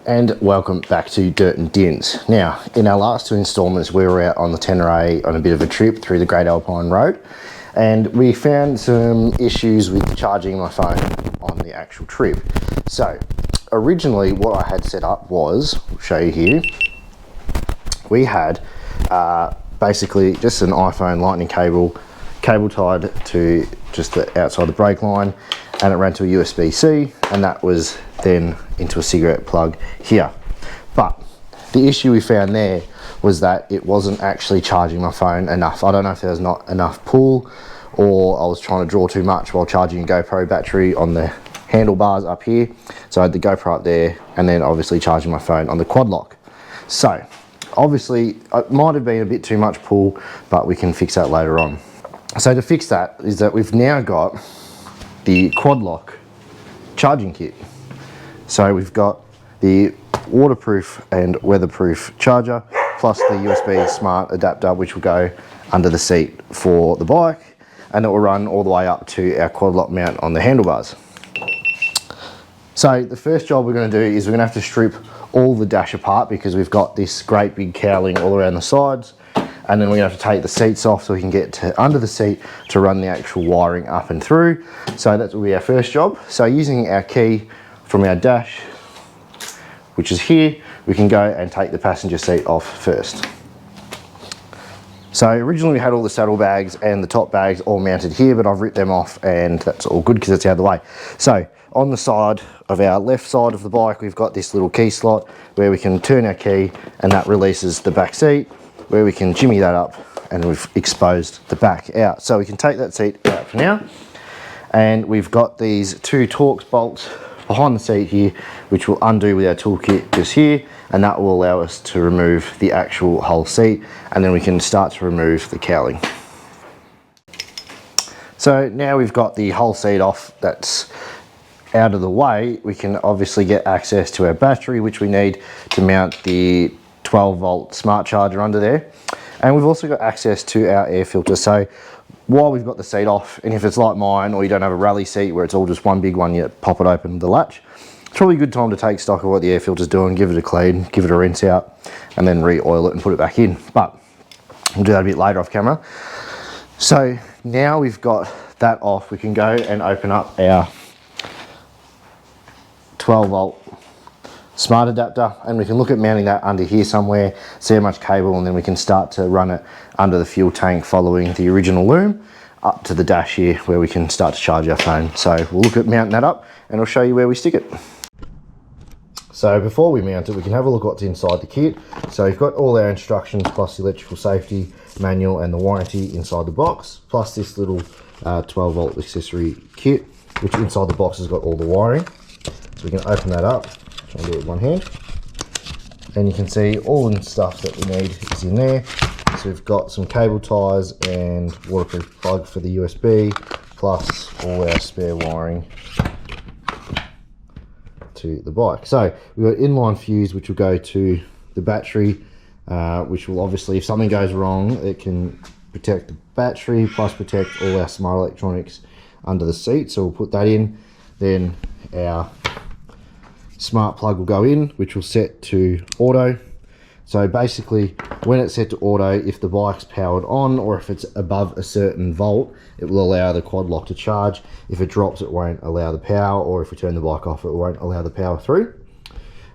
And welcome back to Dirt and Dins. Now, in our last two instalments, we were out on the Tenerife on a bit of a trip through the Great Alpine Road, and we found some issues with charging my phone on the actual trip. So, originally what I had set up was, I'll show you here, we had basically just an iPhone lightning cable tied to just the outside the brake line, and it ran to a USB-C, and that was then into a cigarette plug here. But the issue we found there was that it wasn't actually charging my phone enough. I don't know if there was not enough pull, or I was trying to draw too much while charging a GoPro battery on the handlebars up here. So I had the GoPro up there, and then obviously charging my phone on the quad lock. So obviously it might have been a bit too much pull, but we can fix that later on. So to fix that is that we've now got the quad lock charging kit. So we've got the waterproof and weatherproof charger, plus the USB smart adapter, which will go under the seat for the bike, and it will run all the way up to our quad lock mount on the handlebars. So the first job we're going to do is we're going to have to strip all the dash apart, because we've got this great big cowling all around the sides, and then we're going to have to take the seats off so we can get to under the seat to run the actual wiring up and through. So that will be our first job. So using our key from our dash, which is here, we can go and take the passenger seat off first. So originally we had all the saddlebags and the top bags all mounted here, but I've ripped them off and that's all good because it's out of the way. So on the side of our left side of the bike, we've got this little key slot where we can turn our key, and that releases the back seat, where we can jimmy that up, and we've exposed the back out. So we can take that seat out for now. And we've got these two Torx bolts behind the seat here, which we'll undo with our toolkit just here, and that will allow us to remove the actual whole seat, and then we can start to remove the cowling. So now we've got the whole seat off, that's out of the way, we can obviously get access to our battery, which we need to mount the 12-volt smart charger under there. And we've also got access to our air filter. So while we've got the seat off, and if it's like mine, or you don't have a rally seat where it's all just one big one, you pop it open with the latch, it's probably a good time to take stock of what the air filter's doing, give it a clean, give it a rinse out, and then re-oil it and put it back in. But we'll do that a bit later off camera. So now we've got that off, we can go and open up our 12-volt smart adapter, and we can look at mounting that under here somewhere, see how much cable, and then we can start to run it under the fuel tank following the original loom up to the dash here, where we can start to charge our phone. So we'll look at mounting that up, and I'll show you where we stick it. So before we mount it, we can have a look what's inside the kit. So we've got all our instructions, plus the electrical safety manual and the warranty inside the box, plus this little 12-volt accessory kit, which inside the box has got all the wiring. So we can open that up. I'll do it with one hand, and you can see all the stuff that we need is in there. So we've got some cable ties and waterproof plug for the USB, plus all our spare wiring to the bike. So we've got inline fuse, which will go to the battery, which will obviously, if something goes wrong, it can protect the battery, plus protect all our smart electronics under the seat. So we'll put that in. Then our smart plug will go in, which will set to auto. So basically, when it's set to auto, if the bike's powered on, or if it's above a certain volt, it will allow the quad lock to charge. If it drops, it won't allow the power, or if we turn the bike off, it won't allow the power through.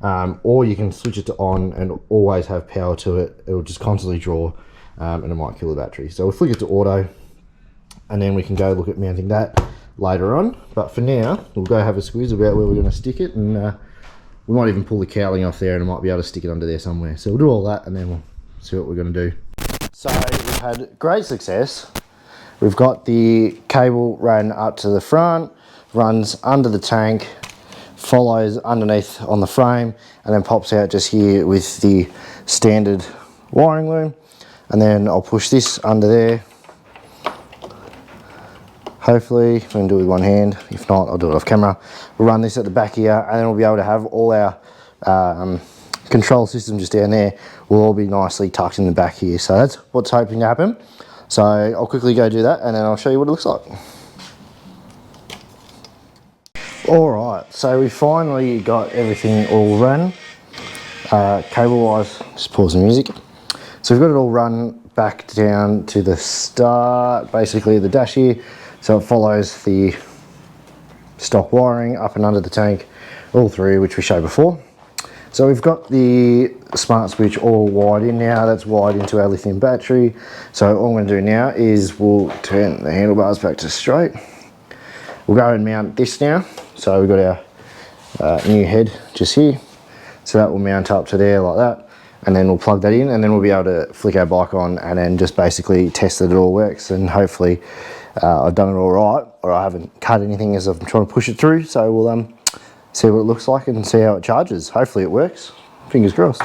Or you can switch it to on and always have power to it. It will just constantly draw, and it might kill the battery. So we'll flick it to auto, and then we can go look at mounting that later on. But for now, we'll go have a squiz about where we're going to stick it, and we might even pull the cowling off there, and I might be able to stick it under there somewhere. So we'll do all that, and then we'll see what we're going to do. So we've had great success. We've got the cable run up to the front, runs under the tank, follows underneath on the frame, and then pops out just here with the standard wiring loom. And then I'll push this under there. Hopefully, I can do it with one hand. If not, I'll do it off camera. We'll run this at the back here, and then we'll be able to have all our control system just down there. Will all be nicely tucked in the back here. So that's what's hoping to happen. So I'll quickly go do that, and then I'll show you what it looks like. All right, so we finally got everything all run. Cable wise, just pause the music. So we've got it all run back down to the start, basically the dash here. So it follows the stock wiring up and under the tank, all through, which we showed before. So we've got the smart switch all wired in now. That's wired into our lithium battery. So all I'm going to do now is we'll turn the handlebars back to straight. We'll go and mount this now. So we've got our new head just here. So that will mount up to there like that. And then we'll plug that in, and then we'll be able to flick our bike on and then just basically test that it all works. And hopefully I've done it all right, or I haven't cut anything as I'm trying to push it through. So we'll see what it looks like and see how it charges. Hopefully it works. Fingers crossed.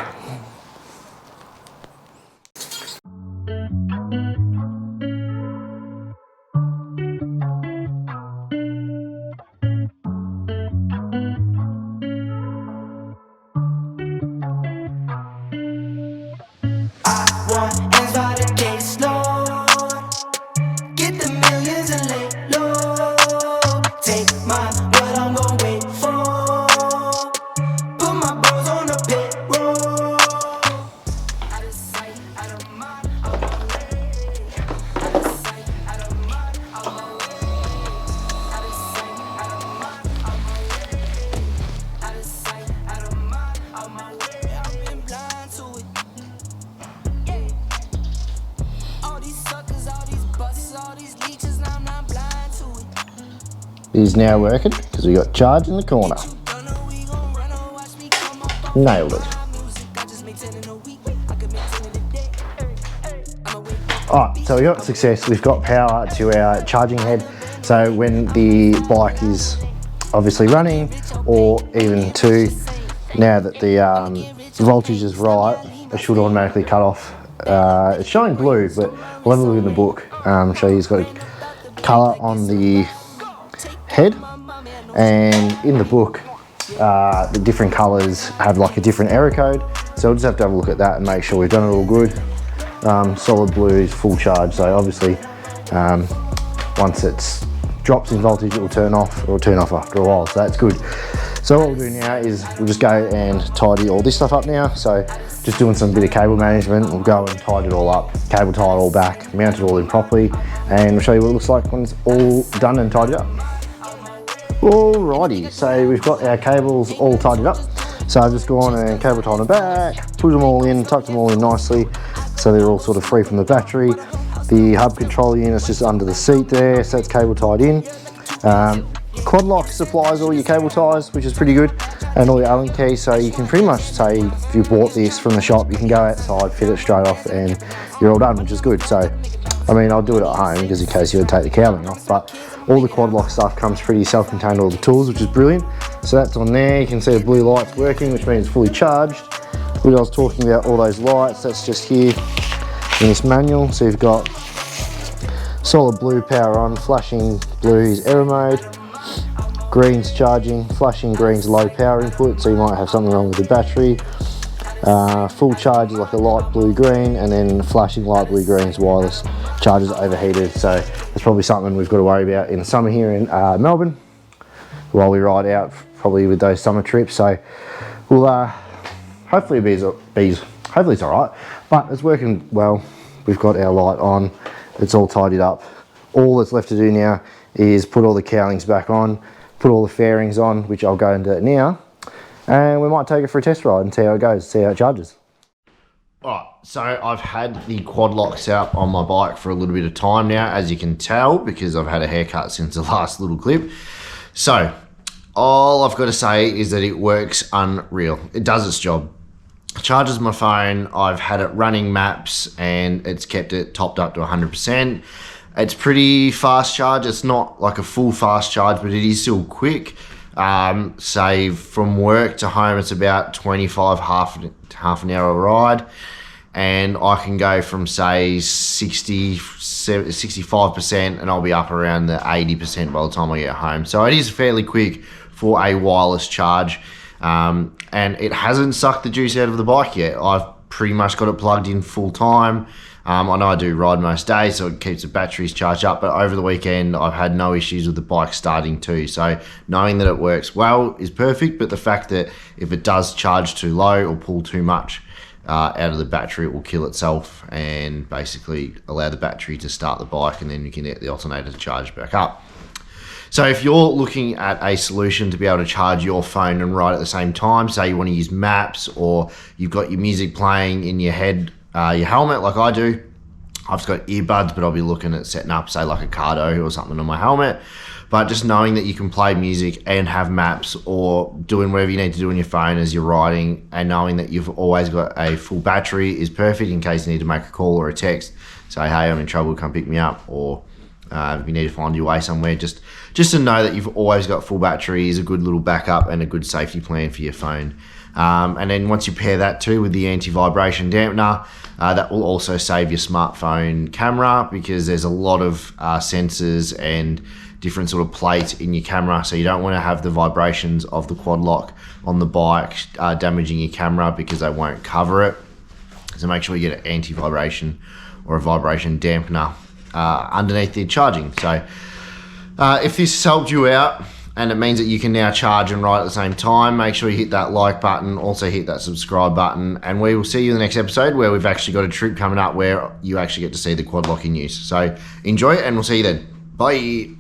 It is now working because we got charge in the corner. Nailed it. Alright, so we got success. We've got power to our charging head. So when the bike is obviously running, or even now that the voltage is right, it should automatically cut off. It's showing blue, but we'll have a look in the book. Show you it's got a colour on the head, and in the book the different colours have like a different error code, so we'll just have to have a look at that and make sure we've done it all good. Solid blue is full charge, so obviously once it drops in voltage it will turn off, or turn off after a while, so that's good. So what we'll do now is we'll just go and tidy all this stuff up now. So just doing some bit of cable management. We'll go and tidy it all up, cable tie it all back, mount it all in properly, and we'll show you what it looks like when it's all done and tidied up. Alrighty, so we've got our cables all tidied up. So I've just gone and cable tied them back, put them all in, tucked them all in nicely, so they're all sort of free from the battery. The hub control unit's just under the seat there, so that's cable tied in. Quad Lock supplies all your cable ties, which is pretty good, and all your Allen keys, so you can pretty much say if you bought this from the shop, you can go outside, fit it straight off, and you're all done, which is good. So, I mean, I'll do it at home, because in case you would take the cowling off, but all the Quad Lock stuff comes pretty self-contained, all the tools, which is brilliant. So that's on there. You can see the blue lights working, which means it's fully charged. What I was talking about, all those lights, that's just here in this manual. So you've got solid blue power on, flashing blue is error mode, green's charging, flashing green's low power input, so you might have something wrong with the battery. Full charge is like a light blue green, and then flashing light blue green's wireless charges overheated, so that's probably something we've got to worry about in the summer here in Melbourne while we ride out, probably with those summer trips. So we'll hopefully hopefully it's all right, but it's working well. We've got our light on, it's all tidied up. All that's left to do now is put all the cowlings back on, put all the fairings on, which I'll go and do now, and we might take it for a test ride and see how it goes, see how it charges. Alright, so I've had the quad locks out on my bike for a little bit of time now, as you can tell, because I've had a haircut since the last little clip. So all I've got to say is that it works unreal. It does its job. Charges my phone. I've had it running maps and it's kept it topped up to 100%. It's pretty fast charge. It's not like a full fast charge, but it is still quick. Say from work to home, it's about 25, half an hour ride. And I can go from say 65% and I'll be up around the 80% by the time I get home. So it is fairly quick for a wireless charge. And it hasn't sucked the juice out of the bike yet. I've pretty much got it plugged in full time. I know I do ride most days, so it keeps the batteries charged up, but over the weekend I've had no issues with the bike starting too. So knowing that it works well is perfect, but the fact that if it does charge too low or pull too much out of the battery, it will kill itself and basically allow the battery to start the bike, and then you can get the alternator to charge back up. So if you're looking at a solution to be able to charge your phone and ride at the same time, say you want to use maps or you've got your music playing in your head, your helmet like I do, I've just got earbuds, but I'll be looking at setting up, say, like a Cardo or something on my helmet. But just knowing that you can play music and have maps or doing whatever you need to do on your phone as you're riding, and knowing that you've always got a full battery is perfect in case you need to make a call or a text. Say, hey, I'm in trouble, come pick me up, or if you need to find your way somewhere, just to know that you've always got full battery is a good little backup and a good safety plan for your phone. And then once you pair that too with the anti-vibration dampener, that will also save your smartphone camera, because there's a lot of sensors and different sort of plates in your camera, so you don't want to have the vibrations of the quad lock on the bike damaging your camera, because they won't cover it. So make sure you get an anti-vibration or a vibration dampener underneath the charging. So if this has helped you out and it means that you can now charge and ride at the same time, make sure you hit that like button, also hit that subscribe button, and we will see you in the next episode, where we've actually got a trip coming up where you actually get to see the quad lock in use. So enjoy it, and we'll see you then. Bye.